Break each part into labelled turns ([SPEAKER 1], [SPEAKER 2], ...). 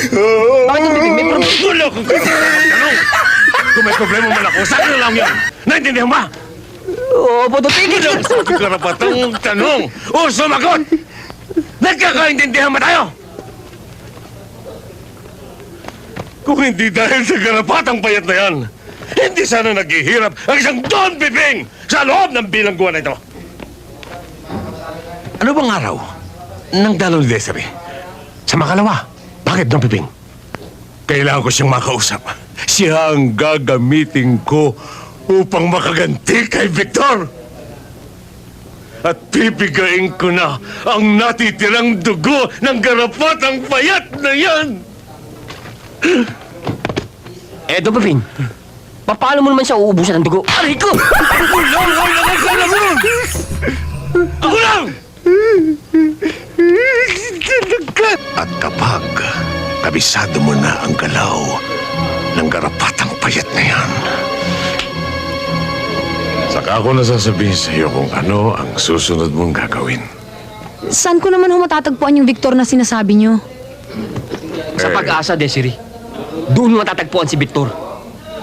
[SPEAKER 1] Bakit yung bibig? May problema.
[SPEAKER 2] Wala akong tanong! Kung may problema man ako, sa akin na lang yan! Naintindihan ba?
[SPEAKER 1] Opo, Don Piping.
[SPEAKER 2] Wala sa aking karapatang tanong! O sumagot! Nagkakaintindihan ba tayo? Kung hindi dahil sa karapatang payat na yan, hindi sana naghihirap ang isang Don Piping sa loob ng bilangguan na ito. Ano bang araw ng dalaw ni Desiree? Sa makalawa. Bakit, Don Piping? Kailangan ko siyang makausap. Siya ang gagamitin ko upang makaganti kay Victor. At pipigain ko na ang natitirang dugo ng garapatang payat na yan.
[SPEAKER 1] Don Piping. Paano mo naman siya uubusan ng dugo? Aray ko!
[SPEAKER 2] Ako lang ang nakakalaman! Ako lang! At kapag kabisado mo na ang galaw ng garapatang payat na yan, saka ako nasasabihin sa iyo kung ano ang susunod mong gagawin.
[SPEAKER 3] Saan ko naman matatagpuan yung Victor na sinasabi niyo?
[SPEAKER 1] Sa pag-asa, Desiree. Doon mo matatagpuan si Victor.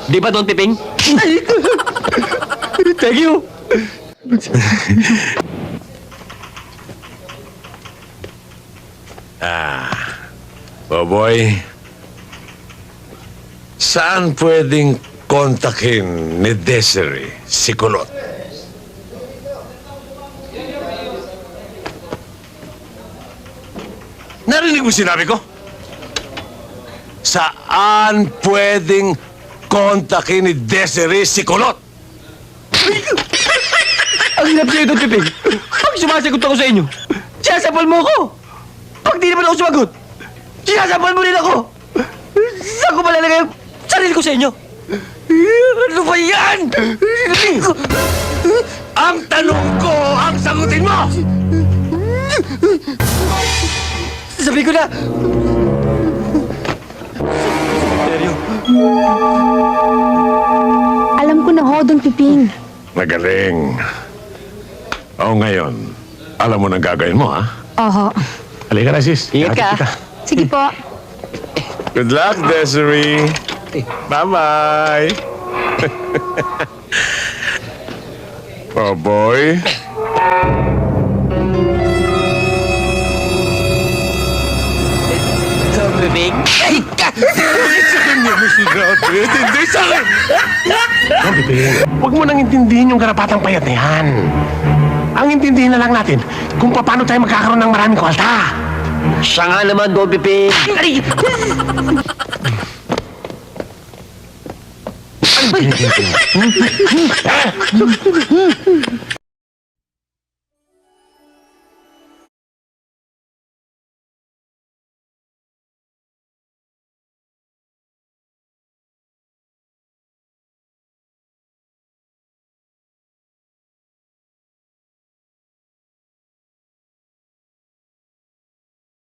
[SPEAKER 1] Di ba, Don Piping? Thank you.
[SPEAKER 2] Boboy, saan pwedeng kontakin ni Desiree si Kulot? Narinig mo sinabi ko? Saan pwedeng kontakin ni Desiree si Kulot?
[SPEAKER 1] Ang hirap sa'yo, Don Piping. Pag sumasagot ako sa inyo, sinasapal mo ako. Pag di naman ako sumagot, sinasapal mo rin ako. Saan ko malalagay ang sarili ko sa inyo? Ano ba yan?
[SPEAKER 2] Ang tanong ko, ang sagutin mo!
[SPEAKER 1] Sabi ko na! Seryo?
[SPEAKER 3] Alam ko na ho, Don Piping.
[SPEAKER 2] Magaling. O ngayon, alam mo na gagawin mo, ha?
[SPEAKER 3] Oho.
[SPEAKER 2] Halika na, sis.
[SPEAKER 1] Ingat ka.
[SPEAKER 2] Kita.
[SPEAKER 3] Sige po.
[SPEAKER 2] Good luck, Desiree. Bye-bye. Oh, boy.
[SPEAKER 1] Don Piping? Ay!
[SPEAKER 2] Sa kanya mo sinabi. Hindi sa akin. Don Piping, huwag mo nang intindihin yung karapatang payat na yan. Ang intindihin na lang natin kung paano tayo magkakaroon ng maraming kwalta.
[SPEAKER 1] Siya nga naman, Don Piping. Ay!